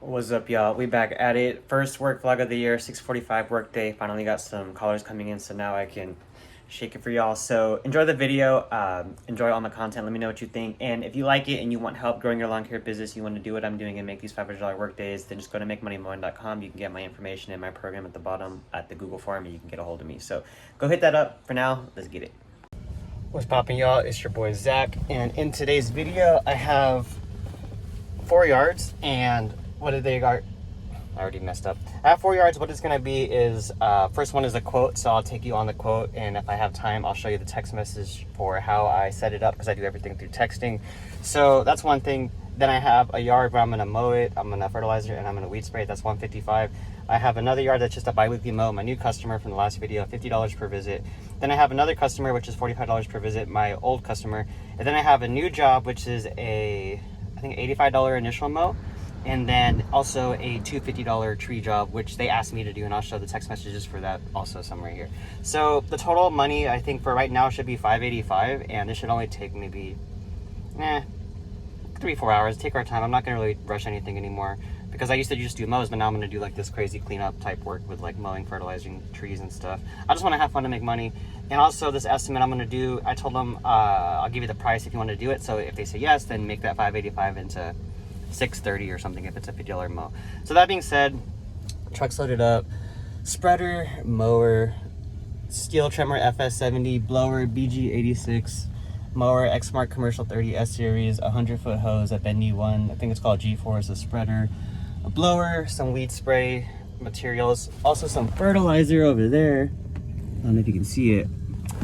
What's up, y'all? We back at it. First work vlog of the year, 6:45 workday. Finally got some callers coming in, so now I can shake it for y'all. So enjoy the video, enjoy all my content. Let me know what you think. And if you like it and you want help growing your lawn care business, you want to do what I'm doing and make these $500 work days, then just go to makemoneymowing.com. You can get my information and my program at the bottom at the Google form, and you can get a hold of me. So go hit that up. For now, let's get it. What's poppin', y'all? It's your boy Zach, and in today's video, I have 4 yards. And what did they got? I already messed up. I have 4 yards. What it's gonna be is first one is a quote, so I'll take you on the quote, and if I have time, I'll show you the text message for how I set it up, because I do everything through texting. So that's one thing. Then I have a yard where I'm gonna mow it, I'm gonna fertilizer, and I'm gonna weed spray. That's $155. I have another yard that's just a bi-weekly mow, my new customer from the last video, $50 per visit. Then I have another customer, which is $45 per visit, my old customer. And then I have a new job, which is I think $85 initial mow. And then also a $250 tree job, which they asked me to do, and I'll show the text messages for that also somewhere here. So the total money, I think for right now, should be $585, and this should only take maybe 3-4 hours. Take our time. I'm not gonna really rush anything anymore, because I used to just do mows, but now I'm gonna do like this crazy cleanup type work with like mowing, fertilizing trees and stuff. I just want to have fun to make money. And also this estimate I'm gonna do, I told them I'll give you the price if you want to do it. So if they say yes, then make that $585 into $630 or something if it's a $50 mow. So that being said, truck's loaded up, spreader, mower, steel trimmer FS70, blower BG86, mower Exmark Commercial 30 S Series, 100-foot hose, a bendy one, I think it's called G4, a spreader, a blower, some weed spray materials, also some fertilizer over there. I don't know if you can see it,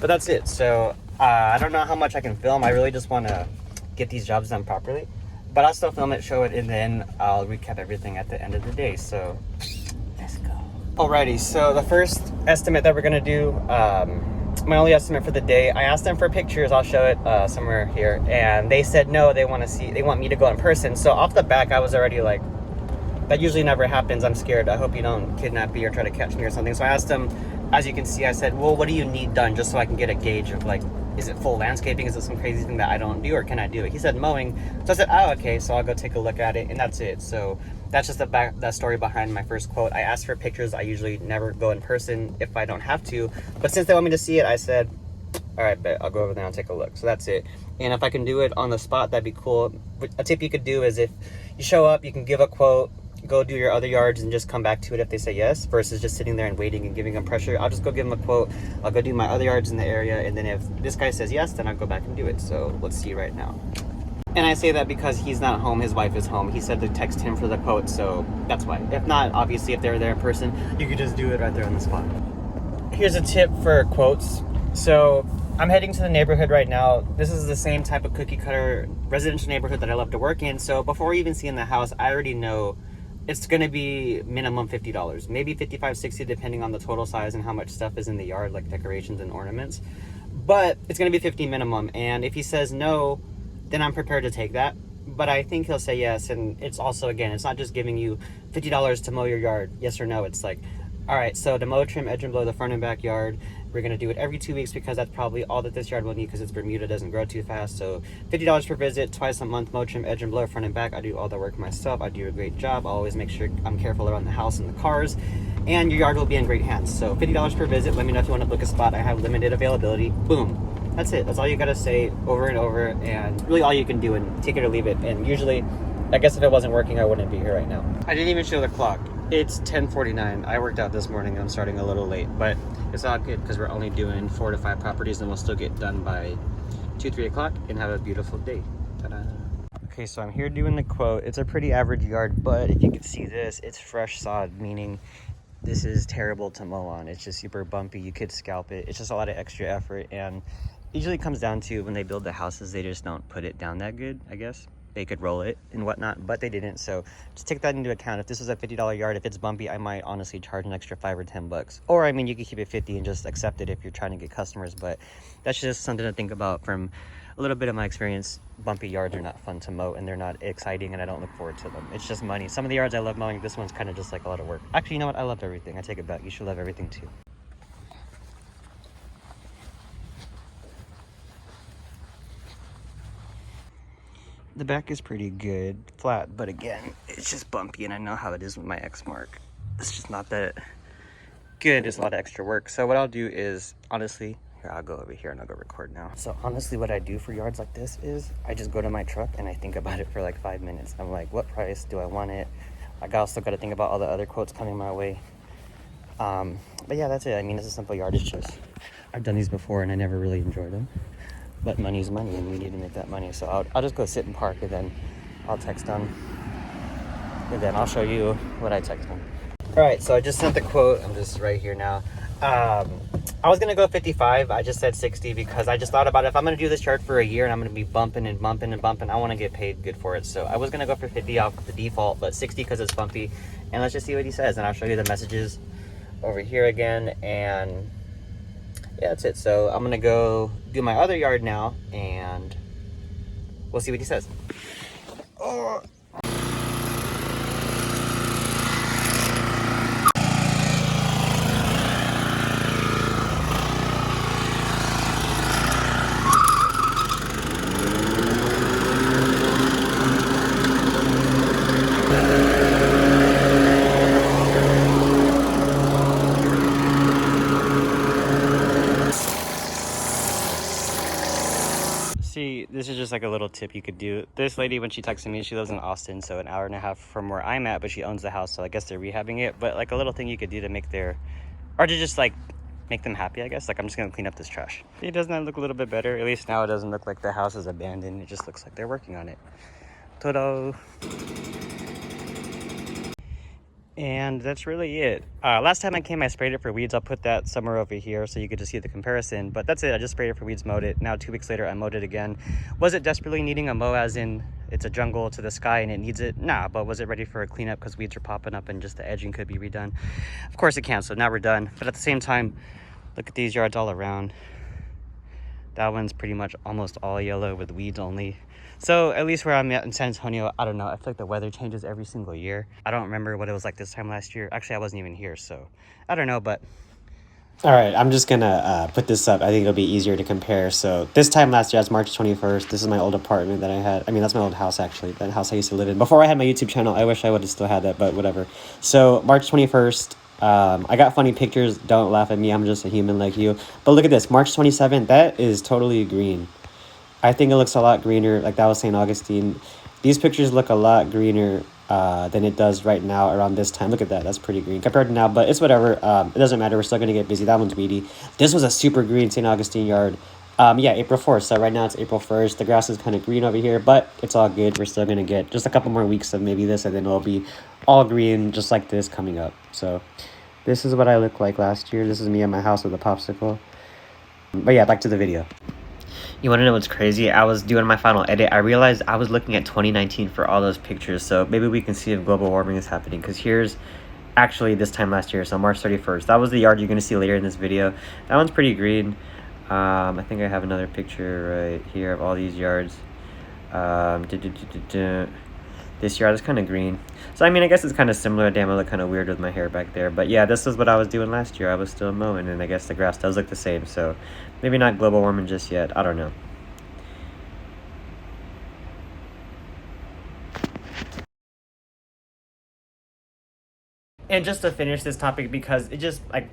but that's it. So I don't know how much I can film. I really just want to get these jobs done properly. But I'll still film it, show it, and then I'll recap everything at the end of the day. So let's go. Alrighty, so the first estimate that we're gonna do, my only estimate for the day, I asked them for pictures. I'll show it somewhere here, and they said no, they want me to go in person. So off the back, I was already like, that usually never happens. I'm scared. I hope you don't kidnap me or try to catch me or something. So I asked them, as you can see, I said, well, what do you need done, just so I can get a gauge of like, is it full landscaping? Is it some crazy thing that I don't do, or can I do it? He said mowing. So I said, oh, okay, so I'll go take a look at it, and that's it. So that's just the story behind my first quote. I asked for pictures. I usually never go in person if I don't have to, but since they want me to see it, I said, all right, bet, I'll go over there and take a look. So that's it. And if I can do it on the spot, that'd be cool. A tip you could do is, if you show up, you can give a quote, go do your other yards, and just come back to it if they say yes, versus just sitting there and waiting and giving them pressure. I'll just go give them a quote, I'll go do my other yards in the area, and then if this guy says yes, then I'll go back and do it. So let's see right now. And I say that because he's not home, his wife is home. He said to text him for the quote, so that's why. If not, obviously, if they're there in person, you could just do it right there on the spot. Here's a tip for quotes. So I'm heading to the neighborhood right now. This is the same type of cookie cutter residential neighborhood that I love to work in. So before even seeing the house, I already know it's going to be minimum $50, maybe $55, $60, depending on the total size and how much stuff is in the yard, like decorations and ornaments. But it's going to be $50 minimum. And if he says no, then I'm prepared to take that. But I think he'll say yes. And it's also, again, it's not just giving you $50 to mow your yard, yes or no. It's like, all right, so to mow, trim, edge, and blow the front and backyard, we're going to do it every 2 weeks, because that's probably all that this yard will need, because it's Bermuda, doesn't grow too fast. So $50 per visit, twice a month, mow, trim, edge, and blow front and back. I do all the work myself. I do a great job. I always make sure I'm careful around the house and the cars, and your yard will be in great hands. So $50 per visit. Let me know if you want to book a spot. I have limited availability. Boom. That's it. That's all you got to say over and over, and really all you can do, and take it or leave it. And usually, I guess if it wasn't working, I wouldn't be here right now. I didn't even show the clock. It's 10:49. I worked out this morning and I'm starting a little late, but it's all good because we're only doing 4 to 5 properties, and we'll still get done by 2-3 o'clock and have a beautiful day. Ta-da. Okay, so I'm here doing the quote. It's a pretty average yard, but if you can see this, it's fresh sod, meaning this is terrible to mow on. It's just super bumpy. You could scalp it. It's just a lot of extra effort, and usually comes down to when they build the houses, they just don't put it down that good, I guess. They could roll it and whatnot, but they didn't. So just take that into account. If this is a $50 yard, if it's bumpy, I might honestly charge an extra $5 or $10. Or I mean, you could keep it 50 and just accept it if you're trying to get customers. But that's just something to think about from a little bit of my experience. Bumpy yards are not fun to mow, and they're not exciting, and I don't look forward to them. It's just money. Some of the yards I love mowing. This one's kind of just like a lot of work. Actually, you know what? I love everything. I take it back. You should love everything too. The back is pretty good, flat, but again, it's just bumpy, and I know how it is with my X mark. It's just not that good. It's a lot of extra work. So what I'll do is, honestly, here, I'll go over here and I'll go record now. So honestly, what I do for yards like this is I just go to my truck and I think about it for like 5 minutes. I'm like, what price do I want it? I also got to think about all the other quotes coming my way. But yeah, that's it. I mean, it's a simple yardage. Just I've done these before and I never really enjoyed them. But money's money and we need to make that money. So I'll just go sit and park, and then I'll text them. And then I'll show you what I text them. All right, so I just sent the quote. I'm just right here now. I was gonna go 55. I just said 60 because I just thought about it. If I'm gonna do this chart for a year and I'm gonna be bumping and bumping and bumping, I want to get paid good for it. So I was gonna go for 50 off the default, but 60 because it's bumpy. And let's just see what he says, and I'll show you the messages over here again. And yeah, that's it. So I'm gonna go do my other yard now, and we'll see what he says. Oh. See, this is just like a little tip you could do. This lady, when she texted me, she lives in Austin, so an hour and a half from where I'm at, but she owns the house, so I guess they're rehabbing it. But like a little thing you could do to make their, or to just like make them happy, I guess. Like, I'm just gonna clean up this trash. See, doesn't that look a little bit better? At least now it doesn't look like the house is abandoned. It just looks like they're working on it. Ta-da! And that's really it. Last time I came, I sprayed it for weeds. I'll put that somewhere over here so you could just see the comparison. But that's it. I just sprayed it for weeds, mowed it. Now 2 weeks later, I mowed it again. Was it desperately needing a mow, as in it's a jungle to the sky and it needs it? Nah, but was it ready for a cleanup because weeds are popping up and just the edging could be redone? Of course it can, so now we're done. But at the same time, look at these yards all around. That one's pretty much almost all yellow with weeds only. So at least where I'm at in San Antonio, I don't know. I feel like the weather changes every single year. I don't remember what it was like this time last year. Actually, I wasn't even here, so I don't know, but. All right, I'm just gonna put this up. I think it'll be easier to compare. So this time last year, it's March 21st. This is my old apartment that I had. I mean, that's my old house, actually. That house I used to live in. Before I had my YouTube channel, I wish I would have still had that, but whatever. So March 21st, I got funny pictures. Don't laugh at me. I'm just a human like you. But look at this. March 27th, that is totally green. I think it looks a lot greener. Like that was St. Augustine. These pictures look a lot greener than it does right now around this time. Look at that. That's pretty green compared to now, but it's whatever. It doesn't matter. We're still going to get busy. That one's weedy. This was a super green St. Augustine yard. Yeah, April 4th. So right now it's April 1st. The grass is kind of green over here, but it's all good. We're still going to get just a couple more weeks of maybe this, and then it'll be all green just like this coming up. So this is what I looked like last year. This is me at my house with a popsicle. But yeah, back to the video. You want to know what's crazy? I was doing my final edit. I realized I was looking at 2019 for all those pictures. So maybe we can see if global warming is happening. Because here's actually this time last year. So March 31st. That was the yard you're going to see later in this video. That one's pretty green. I think I have another picture right here of all these yards. This yard is kind of green. So, I mean, I guess it's kind of similar. Damn, I look kind of weird with my hair back there. But, yeah, this is what I was doing last year. I was still mowing, and I guess the grass does look the same. So, maybe not global warming just yet. I don't know. And just to finish this topic, because it just like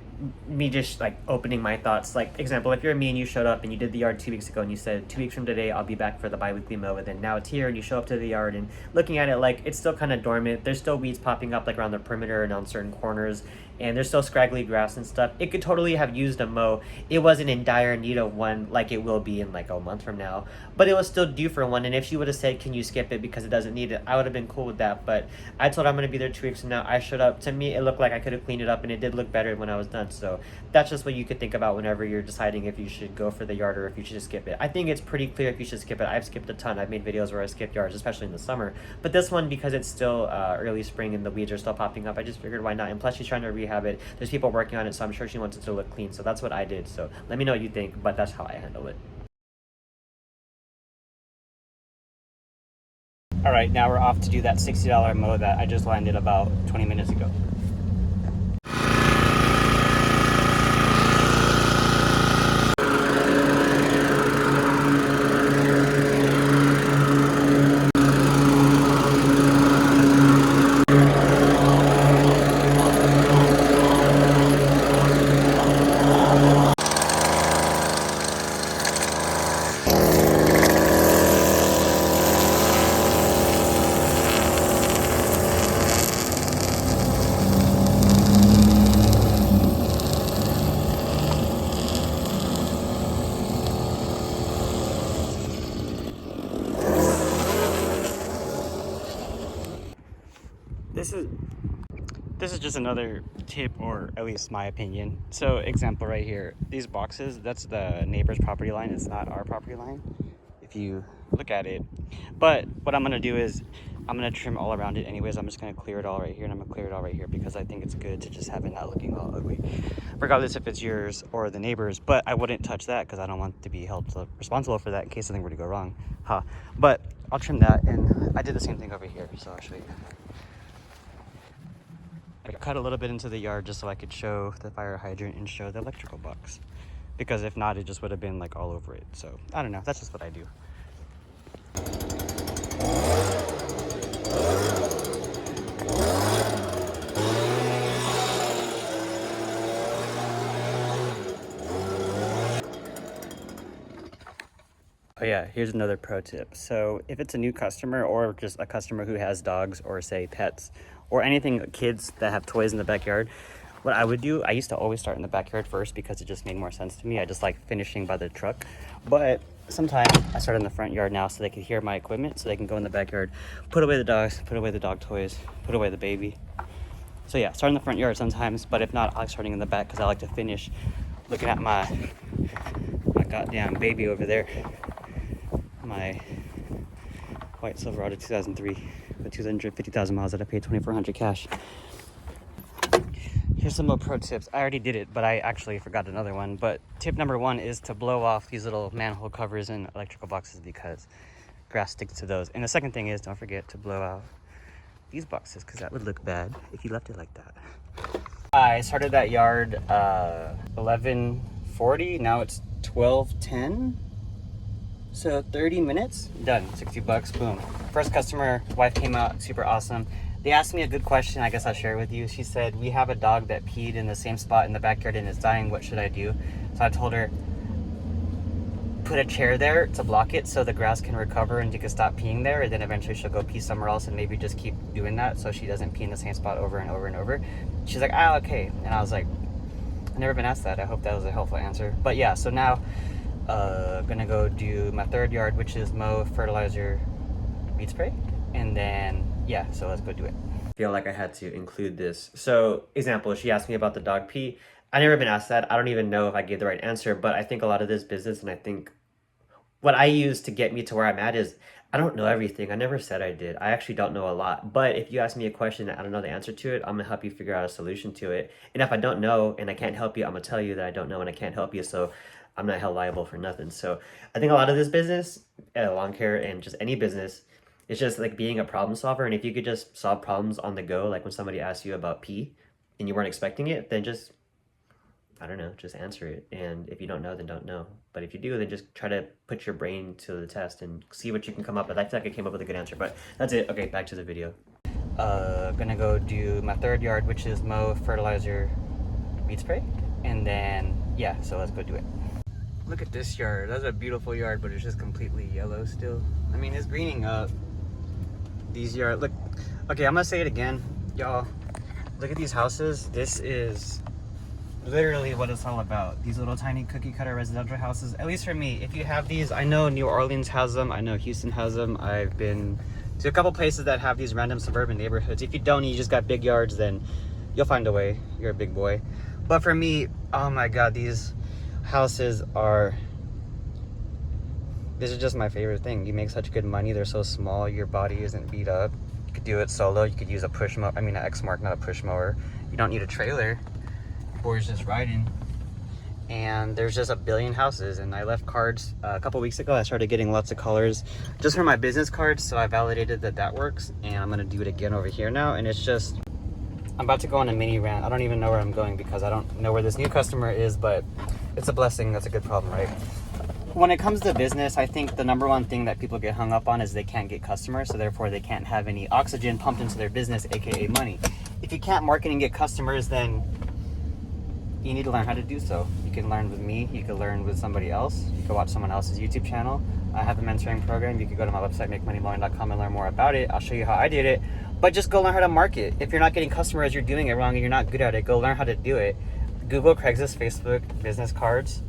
me just like opening my thoughts, like example, if you're me and you showed up and you did the yard 2 weeks ago and you said 2 weeks from today I'll be back for the bi-weekly mow, and then now it's here and you show up to the yard and looking at it, like it's still kind of dormant. There's still weeds popping up like around the perimeter and on certain corners, and there's still scraggly grass and stuff. It could totally have used a mow. It wasn't in dire need of one like it will be in like a month from now, but it was still due for one. And if she would have said, can you skip it because it doesn't need it, I would have been cool with that. But I told her I'm going to be there 2 weeks from now. I showed up. To me, it looked like I could have cleaned it up, and it did look better when I was done. So that's just what you could think about whenever you're deciding if you should go for the yard or if you should just skip it. I think it's pretty clear if you should skip it. I've skipped a ton. I've made videos where I skip yards, especially in the summer. But this one, because it's still early spring and the weeds are still popping up, I just figured why not. And plus she's trying to rehab it. There's people working on it, so I'm sure she wants it to look clean. So that's what I did. So let me know what you think, but that's how I handle it. All right, now we're off to do that $60 mow that I just landed about 20 minutes ago. this is just another tip, or at least my opinion. So example right here, these boxes, that's the neighbor's property line. It's not our property line if you look at it. But what I'm gonna do is I'm gonna trim all around it anyways. I'm just gonna clear it all right here, and I'm gonna clear it all right here because I think it's good to just have it not looking all ugly, regardless if it's yours or the neighbor's. But I wouldn't touch that because I don't want to be held responsible for that in case something were to go wrong. But I'll trim that, and I did the same thing over here, so I'll show you. I cut a little bit into the yard just so I could show the fire hydrant and show the electrical box, because if not, it just would have been like all over it. So I don't know, that's just what I do. Oh yeah, here's another pro tip. So if it's a new customer or just a customer who has dogs or say pets or anything, kids that have toys in the backyard, what I would do, I used to always start in the backyard first because it just made more sense to me. I just like finishing by the truck. But sometimes I start in the front yard now so they can hear my equipment, so they can go in the backyard, put away the dogs, put away the dog toys, put away the baby. So yeah, start in the front yard sometimes, but if not, I like starting in the back because I like to finish looking at my goddamn baby over there. My white Silverado 2003 with 250,000 miles that I paid $2,400 cash. Here's some more pro tips. I already did it, but I actually forgot another one. But tip number one is to blow off these little manhole covers and electrical boxes because grass sticks to those. And the second thing is, don't forget to blow out these boxes because that would look bad if you left it like that. I started that yard 11:40. Now it's 12:10. So 30 minutes, done, 60 bucks, boom. First customer, wife came out, super awesome. They asked me a good question, I guess I'll share with you. She said, we have a dog that peed in the same spot in the backyard and is dying, what should I do? So I told her, put a chair there to block it so the grass can recover and you can stop peeing there, and then eventually she'll go pee somewhere else and maybe just keep doing that so she doesn't pee in the same spot over and over and over. She's like, ah, okay. And I was like, I've never been asked that. I hope that was a helpful answer. But yeah, so now, gonna go do my third yard, which is mow, fertilizer, weed spray, and then yeah, so let's go do it. I feel like I had to include this. So example, she asked me about the dog pee. I never been asked that. I don't even know if I gave the right answer, but I think a lot of this business, and I think what I use to get me to where I'm at is I don't know everything. I never said I did. I actually don't know a lot. But if you ask me a question and I don't know the answer to it, I'm gonna help you figure out a solution to it. And if I don't know and I can't help you, I'm gonna tell you that I don't know and I can't help you. So I'm not held liable for nothing. So I think a lot of this business, lawn care and just any business, is just like being a problem solver. And if you could just solve problems on the go, like when somebody asks you about pee and you weren't expecting it, then just, I don't know, just answer it. And if you don't know, then don't know. But if you do, then just try to put your brain to the test and see what you can come up with. I feel like I came up with a good answer, but that's it. Okay, back to the video. Gonna go do my third yard, which is mow, fertilizer, weed spray. And then, yeah, so let's go do it. Look at this yard. That's a beautiful yard, but it's just completely yellow still. I mean, it's greening up. These yard, look. Okay, I'm gonna say it again, y'all. Look at these houses. This is literally what it's all about. These little tiny cookie cutter residential houses. At least for me, if you have these, I know New Orleans has them. I know Houston has them. I've been to a couple places that have these random suburban neighborhoods. If you don't, you just got big yards, then you'll find a way. You're a big boy. But for me, oh my God, these houses are, this is just my favorite thing. You make such good money. They're so small. Your body isn't beat up. You could do it solo. You could use a push mower. I mean, an X-Mark, not a push mower. You don't need a trailer. Your boy's just riding. And there's just a billion houses. And I left cards a couple weeks ago. I started getting lots of colors just for my business cards. So I validated that that works. And I'm going to do it again over here now. And it's just, I'm about to go on a mini rant. I don't even know where I'm going because I don't know where this new customer is, but it's a blessing. That's a good problem, right? When it comes to business, I think the number one thing that people get hung up on is they can't get customers, so therefore they can't have any oxygen pumped into their business, aka money. If you can't market and get customers, then you need to learn how to do so. You can learn with me, you can learn with somebody else, you can watch someone else's YouTube channel. I have a mentoring program. You can go to my website, makemoneyblowing.com, and learn more about it. I'll show you how I did it, but just go learn how to market. If you're not getting customers, you're doing it wrong and you're not good at it, go learn how to do it. Google, Craigslist, Facebook, business cards.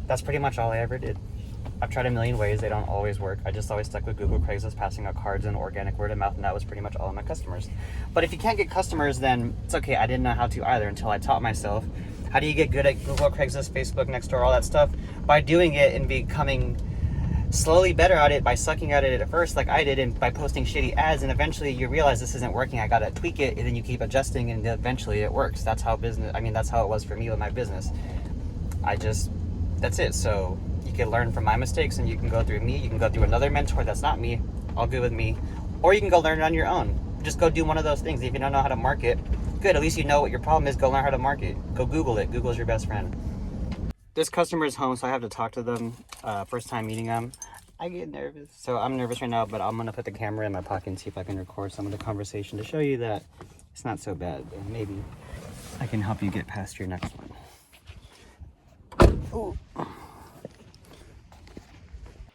That's pretty much all I ever did. I've tried a million ways. They don't always work. I just always stuck with Google Craigslist, passing out cards and organic word of mouth, and that was pretty much all of my customers. But if you can't get customers, then it's okay. I didn't know how to either until I taught myself. How do you get good at Google, Craigslist, Facebook, Nextdoor, all that stuff? By doing it and becoming slowly better at it, by sucking at it at first like I did, and by posting shitty ads, and eventually you realize this isn't working, I gotta tweak it, and then you keep adjusting, and eventually it works. That's how that's how it was for me with my business. That's it. So you can learn from my mistakes, and you can go through me, you can go through another mentor that's not me, all good with me, or you can go learn it on your own. Just go do one of those things. If you don't know how to market, good, at least you know what your problem is. Go learn how to market. Go Google it. Google's your best friend. This customer is home, so I have to talk to them. First time meeting them. I get nervous. So I'm nervous right now, but I'm going to put the camera in my pocket and see if I can record some of the conversation to show you that it's not so bad. And maybe I can help you get past your next one. Ooh.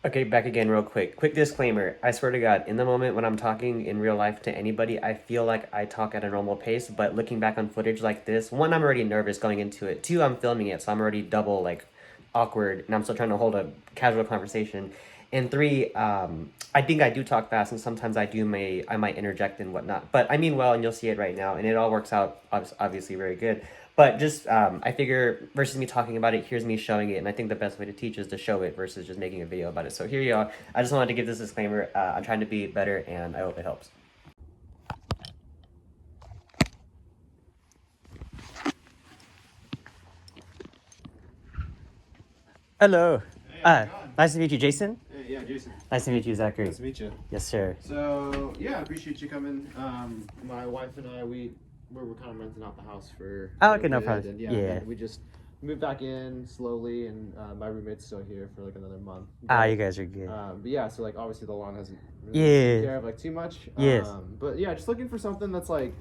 Okay, back again real quick. Quick disclaimer. I swear to God, in the moment when I'm talking in real life to anybody, I feel like I talk at a normal pace, but looking back on footage like this, one, I'm already nervous going into it. Two, I'm filming it, so I'm already double, like, awkward, and I'm still trying to hold a casual conversation. And three, I think I do talk fast, and sometimes I might interject and whatnot. But I mean well, and you'll see it right now, and it all works out obviously very good. But just, I figure, versus me talking about it, here's me showing it, and I think the best way to teach is to show it versus just making a video about it. So here you are. I just wanted to give this disclaimer. I'm trying to be better, and I hope it helps. Hello. Hey, how's it going? Nice to meet you, Jason. Hey, yeah, Jason. Nice to meet you, Zachary. Nice to meet you. Yes, sir. So, yeah, I appreciate you coming. My wife and I, we were kind of renting out the house for Oh, a okay, no bit, problem. and Yeah. we just moved back in slowly, and my roommate's still here for like another month. You guys are good. But yeah, so like obviously the lawn hasn't Yeah. taken care of like too much. Yes. But yeah, just looking for something that's like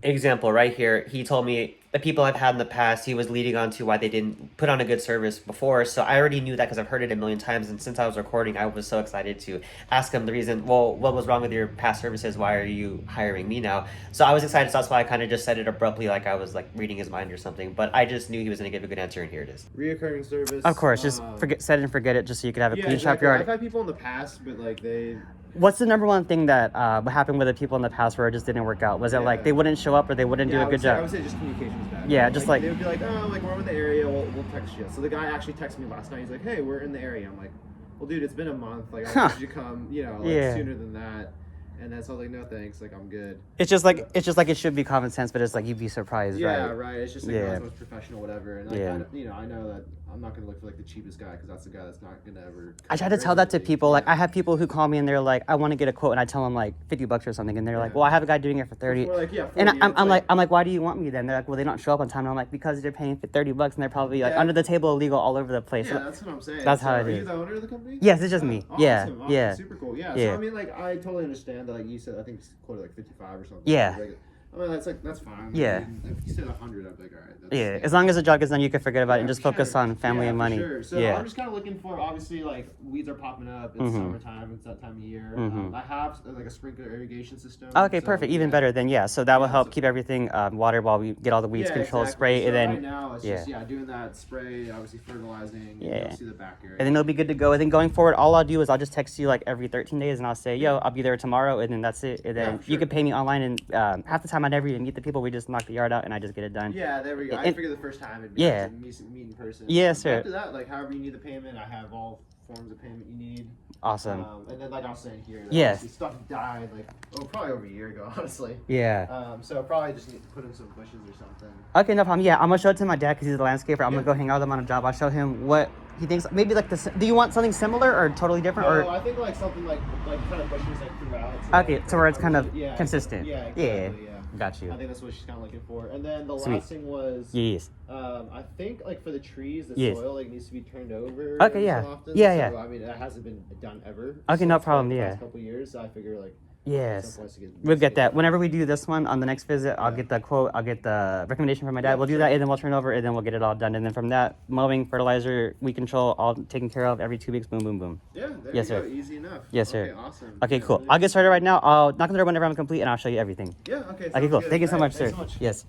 Example right here. He told me the people I've had in the past, he was leading on to why they didn't put on a good service before. So I already knew that because I've heard it a million times. And since I was recording, I was so excited to ask him the reason, well, what was wrong with your past services? Why are you hiring me now? So I was excited. So that's why I kind of just said it abruptly, like I was like reading his mind or something. But I just knew he was going to give a good answer, and here it is. reoccurring service. Of course, just set it and forget it, just so you could have a Yeah, clean shop exactly. yard. I've had people in the past, but like they. What's the number one thing that what happened with the people in the past where it just didn't work out? Was it like they wouldn't show up or they wouldn't do a good I job? would say just communication's bad. Yeah, just like they would be like, oh, like we're in the area, we'll text you. So the guy actually texted me last night. He's like, hey, we're in the area. I'm like, well, dude, it's been a month. Like, I want you to come, sooner than that. And then so I was like, no thanks, like I'm good. It's just like it should be common sense, but it's like you'd be surprised, Yeah, right? right. It's just like not as much professional, whatever. And Yeah. I know that I'm not gonna look for like the cheapest guy because that's the guy that's not gonna ever. I try to tell that to people. Like I have people who call me and they're like, I want to get a quote, and I tell them like $50 or something, and they're like, well, I have a guy doing it for 30. Or like, yeah, 40, and I'm like, why do you want me then? They're like, well, they don't show up on time. And I'm like, because they're paying for $30, and they're probably like under the table, illegal, all over the place. Yeah, that's what I'm saying. That's how it Are is. you the owner of the company? Yes, it's just me. Awesome, Yeah, awesome, yeah. Super cool. Yeah. Yeah. So I mean, like, I totally understand that. Like you said, I think it's quoted like 55 or something. Yeah. Like, I mean, that's fine. Yeah. If you said 100, I'd be like, all right. Yeah, as long as the job is done, you can forget about it and just focus on family and money. Sure. So yeah. I'm just kind of looking for, obviously, like weeds are popping up. It's summertime. It's that time of year. I have like a sprinkler irrigation system. Okay, so, perfect. Even better then, yeah. So that will help keep everything water while we get all the weeds controlled, spray, so and then right now it's just doing that spray, obviously fertilizing. Yeah. See the back area. and then it'll be good to go. And then going forward, all I'll do is I'll just text you like every 13 days, and I'll say, yo, I'll be there tomorrow, and then that's it. And then you can pay me online, and half the time I never even meet the people. We just knock the yard out, and I just get it done. Yeah, there we go. I figured the first time it'd be nice to meet in person. Yeah, sir. After that, like however you need the payment, I have all forms of payment you need. Awesome. And then like I was saying here, Yes. stuff died like probably over a year ago, honestly. Yeah. So probably just need to put in some bushes or something. Okay, no problem. Yeah, I'm gonna show it to my dad because he's the landscaper. I'm gonna go hang out with him on a job. I'll show him what he thinks. Maybe like this. Do you want something similar or totally different? No, or I think like something like kind of bushes like throughout. okay, so where it's kind of consistent. Yeah. Exactly, yeah. Got you. I think that's what she's kind of looking for. And then the Sweet. last thing was, Yes. I think like for the trees, the Yes. soil like needs to be turned over. Okay, every yeah. so often. Yeah, So, I mean, it hasn't been done ever. Okay, no since, problem, like, the yeah. last couple years, so I figure like. Yes. some place to We'll get that. Whenever we do this one on the next visit, I'll get the quote, I'll get the recommendation from my dad. We'll do that, and then we'll turn over, and then we'll get it all done. And then from that, mowing, fertilizer, weed control, all taken care of every 2 weeks. Boom, boom, boom. Yeah, there Yes, you sir. go. Easy enough. Yes, sir. Okay, awesome. Okay, Yeah, cool. really I'll get started right now. I'll knock on the door whenever I'm complete, and I'll show you everything. Yeah, okay. Okay, sounds cool. good. Thank you so All much, right, sir. thanks so much. Yes.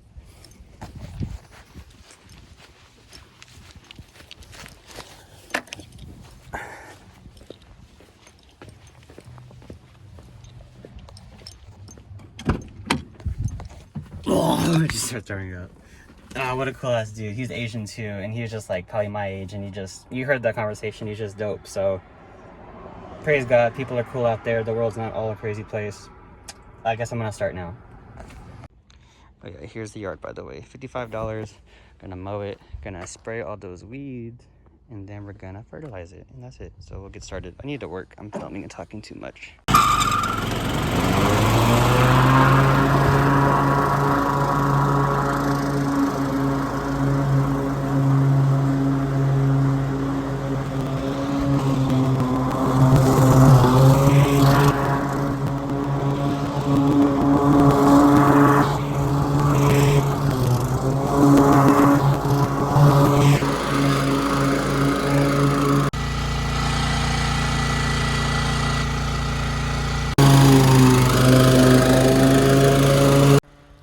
Oh, I just started throwing up. What a cool ass dude. He's Asian too, and he was just like probably my age, and you heard that conversation, he's just dope. So praise God, people are cool out there. The world's not all a crazy place. I guess I'm gonna start now. But yeah, here's the yard, by the way. $55. Gonna mow it, gonna spray all those weeds, and then we're gonna fertilize it, and that's it. So we'll get started. I need to work. I'm filming and talking too much.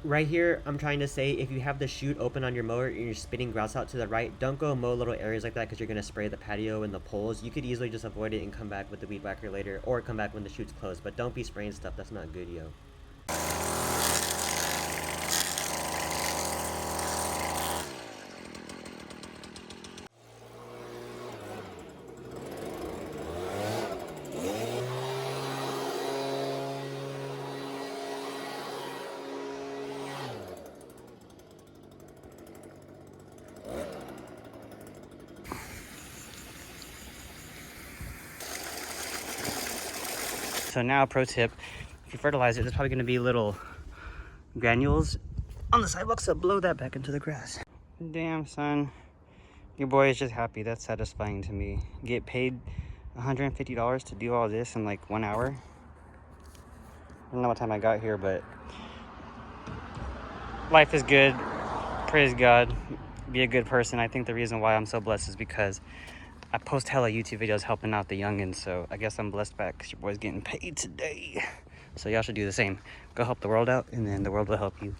Right here, I'm trying to say, if you have the chute open on your mower and you're spitting grass out to the right, don't go mow little areas like that because you're going to spray the patio and the poles. You could easily just avoid it and come back with the weed whacker later, or come back when the chute's closed. But don't be spraying stuff. That's not good, yo. So now, pro tip, if you fertilize it, there's probably going to be little granules on the sidewalk, so blow that back into the grass. Damn, son. Your boy is just happy. That's satisfying to me. Get paid $150 to do all this in like 1 hour. I don't know what time I got here, but life is good. Praise God. Be a good person. I think the reason why I'm so blessed is because I post hella YouTube videos helping out the youngins, so I guess I'm blessed back because your boy's getting paid today. So y'all should do the same. Go help the world out, and then the world will help you.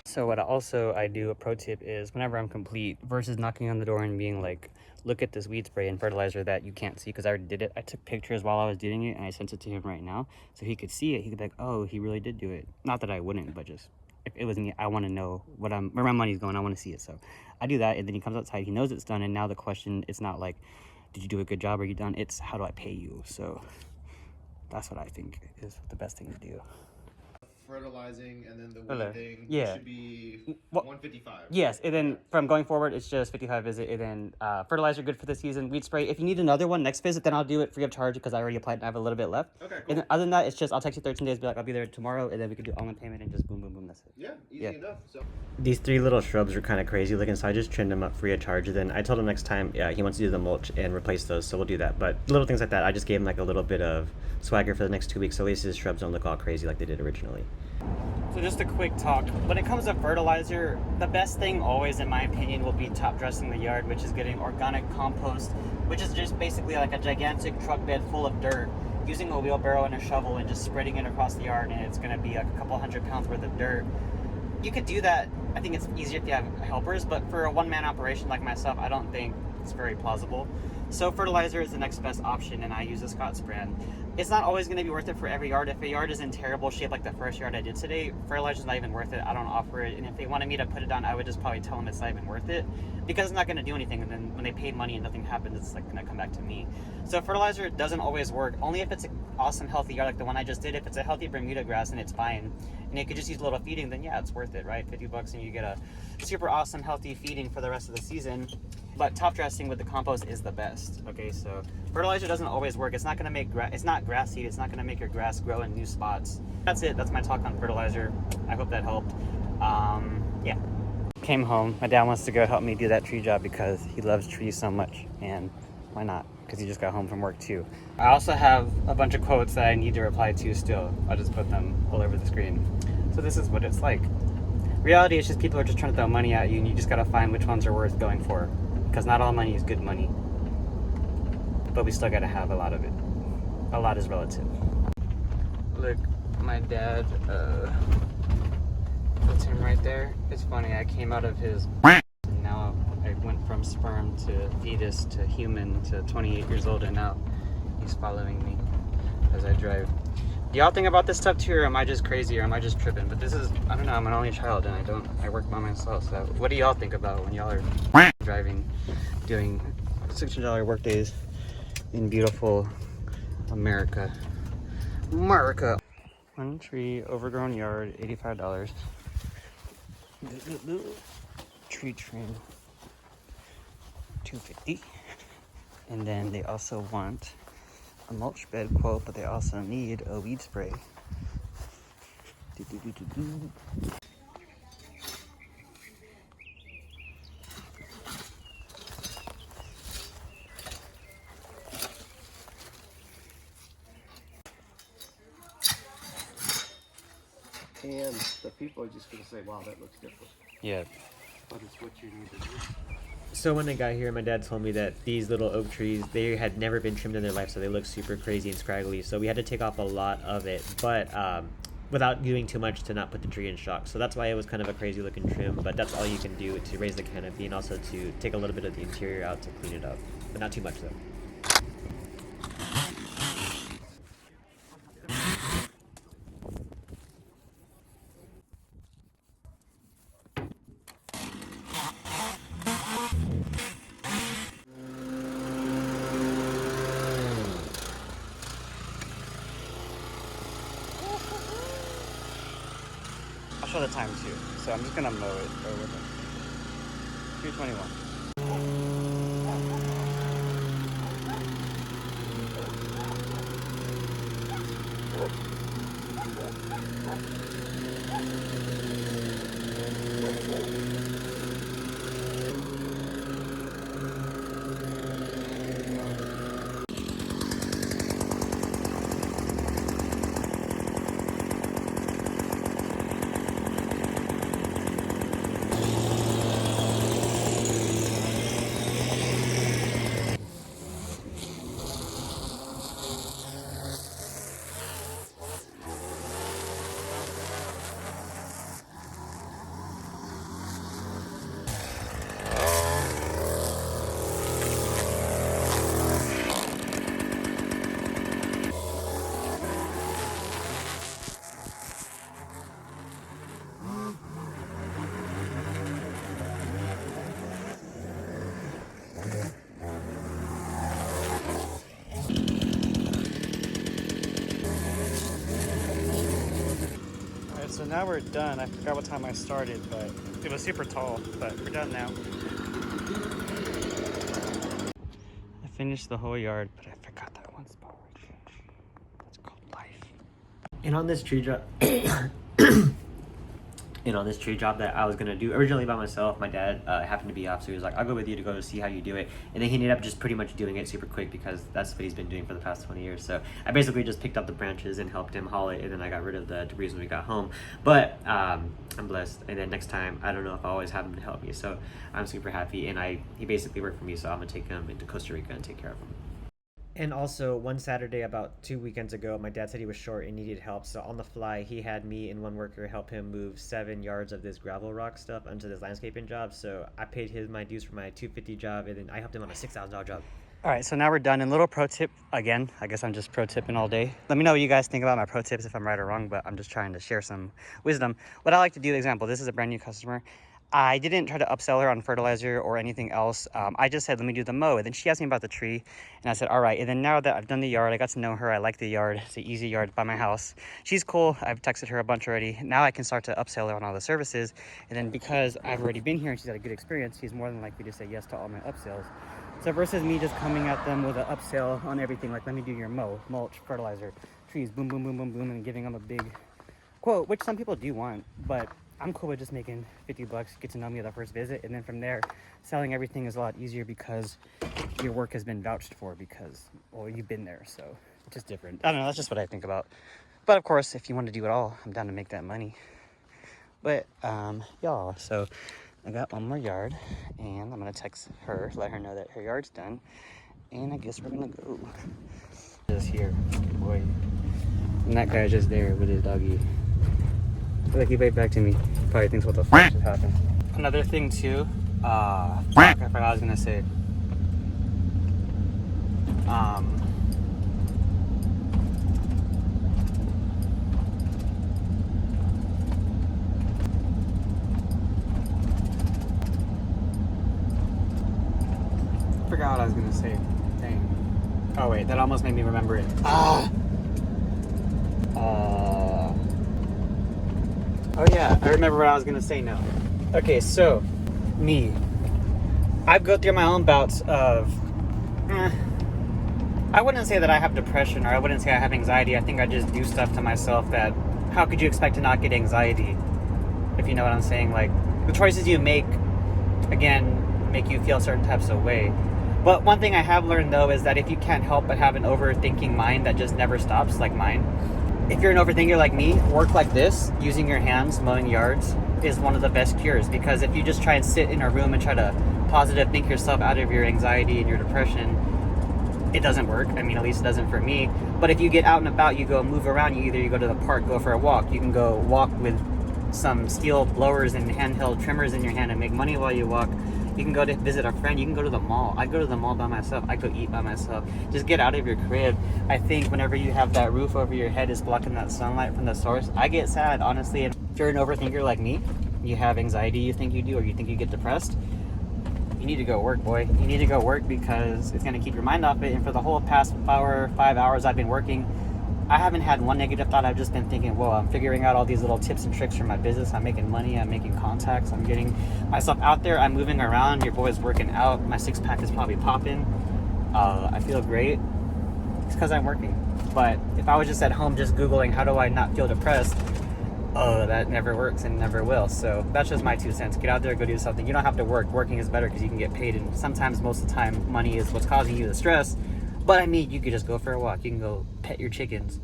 So what I do, a pro tip is, whenever I'm complete, versus knocking on the door and being like, look at this weed spray and fertilizer that you can't see because I already did it. I took pictures while I was doing it, and I sent it to him right now, so he could see it. He could be like, oh, he really did do it. Not that I wouldn't, but just, if it was me, I want to know where my money's going. I want to see it. So I do that, and then he comes outside, he knows it's done, and now the question, it's not like, did you do a good job? Are you done? It's, how do I pay you? So that's what I think is the best thing to do. Fertilizing and then the Hello. weeding Yeah. should be 155. Yes, and then from going forward, it's just 55 visit, and then fertilizer good for the season. Weed spray. If you need another one next visit, then I'll do it free of charge because I already applied and I have a little bit left. Okay, cool. And then other than that, it's just I'll text you 13 days, be like, I'll be there tomorrow, and then we can do all-in payment and just boom, boom, boom. That's it. Yeah, easy enough. So These 3 little shrubs are kind of crazy looking, so I just trimmed them up free of charge. Then I told him next time, yeah, he wants to do the mulch and replace those, so we'll do that. But little things like that, I just gave him like a little bit of swagger for the next 2 weeks, so at least his shrubs don't look all crazy like they did originally. So just a quick talk. When it comes to fertilizer, the best thing always, in my opinion, will be top dressing the yard, which is getting organic compost, which is just basically like a gigantic truck bed full of dirt, using a wheelbarrow and a shovel and just spreading it across the yard, and it's going to be like a couple 100 pounds worth of dirt. You could do that. I think it's easier if you have helpers, but for a one-man operation like myself, I don't think it's very plausible. So fertilizer is the next best option, and I use the Scott's brand. It's not always going to be worth it for every yard. If a yard is in terrible shape, like the first yard I did today, fertilizer is not even worth it. I don't offer it, and if they wanted me to put it on, I would just probably tell them it's not even worth it, because it's not going to do anything, and then when they pay money and nothing happens, it's like going to come back to me. So fertilizer doesn't always work, only if it's an awesome healthy yard like the one I just did. If it's a healthy Bermuda grass and it's fine, and you could just use a little feeding, then yeah, it's worth it, right? $50 and you get a super awesome healthy feeding for the rest of the season. But top dressing with the compost is the best. Okay, so fertilizer doesn't always work. It's not going to make it's not grass seed. It's not going to make your grass grow in new spots. That's it. That's my talk on fertilizer. I hope that helped. Yeah. Came home. My dad wants to go help me do that tree job because he loves trees so much, and why not? Because he just got home from work too. I also have a bunch of quotes that I need to reply to still. I'll just put them all over the screen. So this is what it's like. Reality is just people are just trying to throw money at you, and you just got to find which ones are worth going for. Because not all money is good money, but we still got to have a lot of it. A lot is relative. Look, my dad, that's him right there. It's funny, I came out of his, and now I went from sperm to fetus to human to 28 years old, and now he's following me as I drive Do y'all think about this stuff too, or am I just crazy, or am I just tripping? But this is, I don't know, I'm an only child and I work by myself, so what do y'all think about when y'all are driving, doing $600 work days in beautiful America? America. One tree, overgrown yard, $85. Tree trim, $250. And then they also want a mulch bed quote, but they also need a weed spray. And the people are just gonna say, wow, that looks different. Yeah. But it's what you need to do. So when I got here, my dad told me that these little oak trees, they had never been trimmed in their life, so they look super crazy and scraggly. So we had to take off a lot of it, but without doing too much to not put the tree in shock. So that's why it was kind of a crazy looking trim, but that's all you can do to raise the canopy and also to take a little bit of the interior out to clean it up, but not too much though. I'll show the time too. So I'm just gonna mow it. Bear with it. 2:21. So now we're done. I forgot what time I started, but it was super tall, but we're done now. I finished the whole yard, but I forgot that one spot. It's called life. And on this tree job, that I was gonna do originally by myself, my dad happened to be off, so he was like, "I'll go with you to go see how you do it." And then he ended up just pretty much doing it super quick because that's what he's been doing for the past 20 years. So I basically just picked up the branches and helped him haul it, and then I got rid of the debris when we got home. But I'm blessed. And then next time, I don't know if I always have him to help me, so I'm super happy. And he basically worked for me, so I'm gonna take him into Costa Rica and take care of him. And also, one Saturday about 2 weekends ago, my dad said he was short and needed help. So on the fly, he had me and one worker help him move 7 yards of this gravel rock stuff onto this landscaping job. So I paid my dues for my $250 job, and then I helped him on a $6,000 job. All right, so now we're done. And little pro tip, again, I guess I'm just pro tipping all day. Let me know what you guys think about my pro tips, if I'm right or wrong, but I'm just trying to share some wisdom. What I like to do, example, this is a brand new customer. I didn't try to upsell her on fertilizer or anything else. I just said, let me do the mow. And then she asked me about the tree, and I said, all right. And then now that I've done the yard, I got to know her. I like the yard. It's an easy yard by my house. She's cool. I've texted her a bunch already. Now I can start to upsell her on all the services. And then because I've already been here and she's had a good experience, she's more than likely to say yes to all my upsells. So versus me just coming at them with an upsell on everything, like, let me do your mow, mulch, fertilizer, trees, boom, boom, boom, boom, boom, and giving them a big quote, which some people do want, but I'm cool with just making $50, get to know me at the first visit, and then from there, selling everything is a lot easier because your work has been vouched for because, well, you've been there, so it's just different. I don't know, that's just what I think about. But of course, if you want to do it all, I'm down to make that money. But, y'all, so I got one more yard, and I'm gonna text her, let her know that her yard's done, and I guess we're gonna go. Just here, boy. And that guy's just there with his doggy. Like, he waved back to me. Probably thinks what the fuck just happened. Another thing too, fuck, I forgot what I was gonna say. forgot what I was gonna say. Dang. Oh wait, that almost made me remember it. Oh yeah, I remember what I was gonna say now. Okay, so me. I go through my own bouts of I wouldn't say that I have depression, or I wouldn't say I have anxiety. I think I just do stuff to myself that, how could you expect to not get anxiety? If you know what I'm saying. Like, the choices you make, again, make you feel certain types of way. But one thing I have learned, though, is that if you can't help but have an overthinking mind that just never stops, like mine, if you're an overthinker like me, work like this, using your hands, mowing yards, is one of the best cures. Because if you just try and sit in a room and try to positive think yourself out of your anxiety and your depression, it doesn't work. I mean, at least it doesn't for me. But if you get out and about, you go move around, you go to the park, go for a walk. You can go walk with some steel blowers and handheld trimmers in your hand and make money while you walk. You can go to visit a friend. You can go to the mall. I go to the mall by myself. I go eat by myself. Just get out of your crib. I think whenever you have that roof over your head is blocking that sunlight from the source, I get sad, honestly. And if you're an overthinker like me, you have anxiety, you think you do, or you think you get depressed, you need to go work, boy. You need to go work, because it's going to keep your mind off it. And for the whole past 5 hours I've been working, I haven't had one negative thought. I've just been thinking, whoa, I'm figuring out all these little tips and tricks for my business. I'm making money. I'm making contacts. I'm getting myself out there. I'm moving around. Your boy's working out. My six-pack is probably popping. I feel great. It's because I'm working. But if I was just at home just Googling, how do I not feel depressed? Oh, that never works and never will. So that's just my 2 cents. Get out there, go do something. You don't have to work. Working is better because you can get paid. And sometimes, most of the time, money is what's causing you the stress. But I mean, you could just go for a walk. You can go pet your chickens.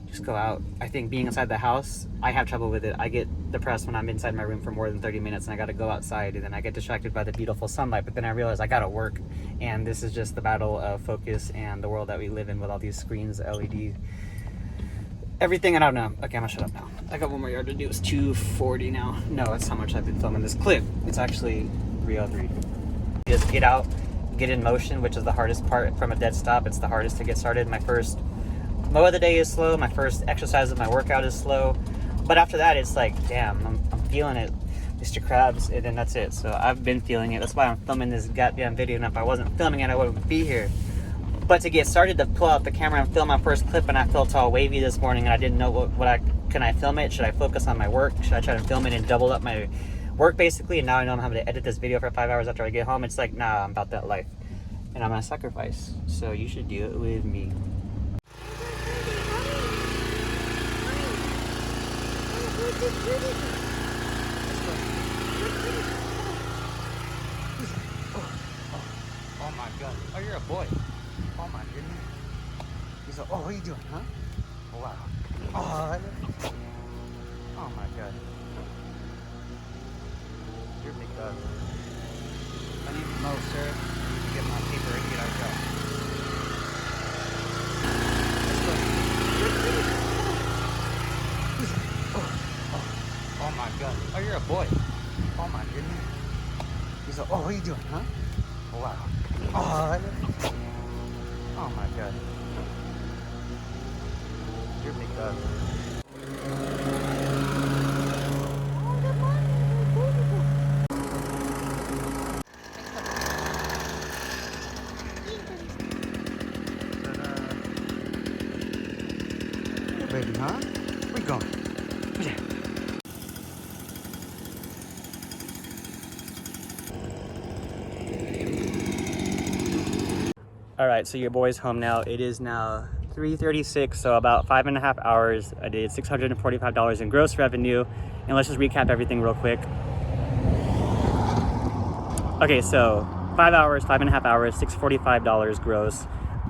Just go out. I think being inside the house, I have trouble with it. I get depressed when I'm inside my room for more than 30 minutes and I got to go outside, and then I get distracted by the beautiful sunlight. But then I realize I got to work. And this is just the battle of focus and the world that we live in with all these screens, LED, everything. I don't know. Okay, I'm gonna shut up now. I got one more yard to do. It's 2:40 now. No, that's how much I've been filming this clip. It's actually 3:03. Just get out, get in motion, which is the hardest part from a dead stop. It's the hardest to get started. My first mow of the day is slow. My first exercise of my workout is slow. But after that, it's like, damn, I'm feeling it, Mr. Krabs, and then that's it. So I've been feeling it. That's why I'm filming this goddamn video. And if I wasn't filming it, I wouldn't be here. But to get started, to pull out the camera and film my first clip, and I felt all wavy this morning, and I didn't know can I film it? Should I focus on my work? Should I try to film it and double up my work, basically? And now I know I'm having to edit this video for 5 hours after I get home. It's like, nah, I'm about that life, and I'm gonna sacrifice. So you should do it with me. Oh my god. Oh, you're a boy. Oh my goodness. He's like, oh, what are you doing, huh? Oh, wow. Oh my god. You're a big dog. I need to mow, sir. I need to get my paper and get our job. Oh my god. Oh, you're a boy. Oh my goodness. He's like, oh, what are you doing, huh? Oh, wow. Oh my god. You're a big dog. Baby, huh? Where you going? Yeah. All right, so your boy's home now. It is now 3:36, so about 5.5 hours. I did $645 in gross revenue. And let's just recap everything real quick. Okay, so 5 hours, 5.5 hours, $645 gross.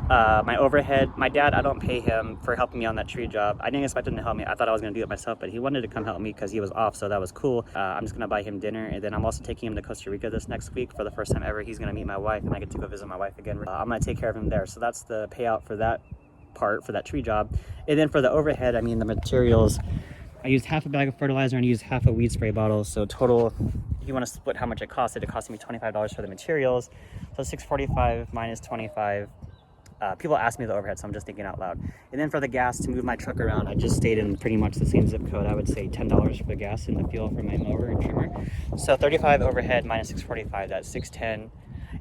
My overhead, my dad, I don't pay him for helping me on that tree job. I didn't expect him to help me. I thought I was gonna do it myself, but he wanted to come help me because he was off, so that was cool. I'm just gonna buy him dinner, and then I'm also taking him to Costa Rica this next week for the first time ever. He's gonna meet my wife, and I get to go visit my wife again. I'm gonna take care of him there, so that's the payout for that part, for that tree job. And then for the overhead, I mean the materials, I used half a bag of fertilizer and used half a weed spray bottle. So total, if you want to split how much it cost me $25 for the materials. So $645 minus 25. People ask me the overhead, so I'm just thinking out loud. And then for the gas to move my truck around, I just stayed in pretty much the same zip code. I would say $10 for the gas and the fuel for my mower and trimmer. So $35 overhead minus $645, that's $610.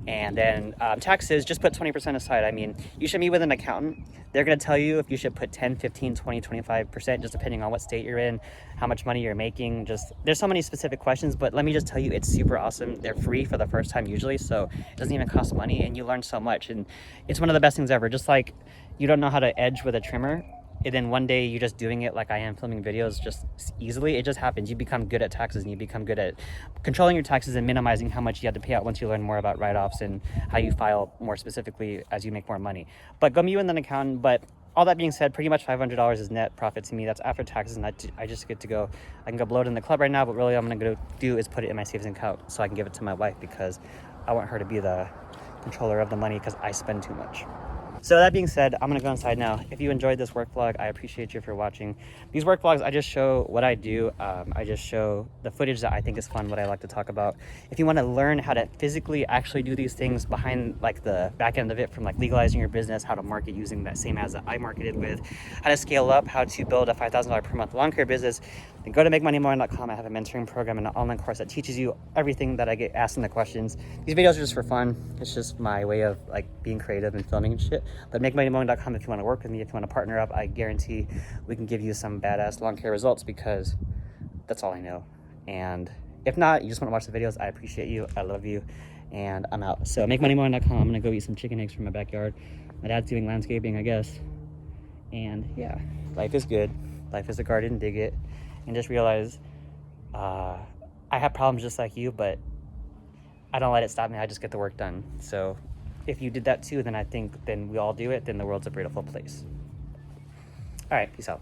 And then taxes, just put 20% aside. I mean, you should meet with an accountant. They're going to tell you if you should put 10, 15, 20, 25%, just depending on what state you're in, how much money you're making. Just there's so many specific questions, but let me just tell you, it's super awesome. They're free for the first time usually, so it doesn't even cost money, and you learn so much. And it's one of the best things ever. Just like you don't know how to edge with a trimmer, and then one day you're just doing it like I am, filming videos just easily. It just happens. You become good at taxes, and you become good at controlling your taxes and minimizing how much you have to pay out once you learn more about write-offs and how you file more specifically as you make more money. But go meet with an accountant. But all that being said, pretty much $500 is net profit to me. That's after taxes, and I just get to go. I can go blow it in the club right now, but really all I'm gonna go do is put it in my savings account so I can give it to my wife, because I want her to be the controller of the money because I spend too much. So that being said, I'm gonna go inside now. If you enjoyed this work vlog, I appreciate you for watching. These work vlogs, I just show what I do. I just show the footage that I think is fun, what I like to talk about. If you wanna learn how to physically actually do these things behind like the back end of it, from like legalizing your business, how to market using that same ads that I marketed with, how to scale up, how to build a $5,000 per month lawn care business, then go to makemoneymoreon.com. I have a mentoring program and an online course that teaches you everything that I get asked in the questions. These videos are just for fun. It's just my way of like being creative and filming and shit. But makemoneymoreon.com if you want to work with me, if you want to partner up, I guarantee we can give you some badass lawn care results, because that's all I know. And if not, you just want to watch the videos, I appreciate you. I love you. And I'm out. So makemoneymoreon.com. I'm going to go eat some chicken eggs from my backyard. My dad's doing landscaping, I guess. And yeah, life is good. Life is a garden, dig it. And just realize I have problems just like you, but I don't let it stop me. I just get the work done. So if you did that too, then I think then we all do it, then the world's a beautiful place. All right, peace out.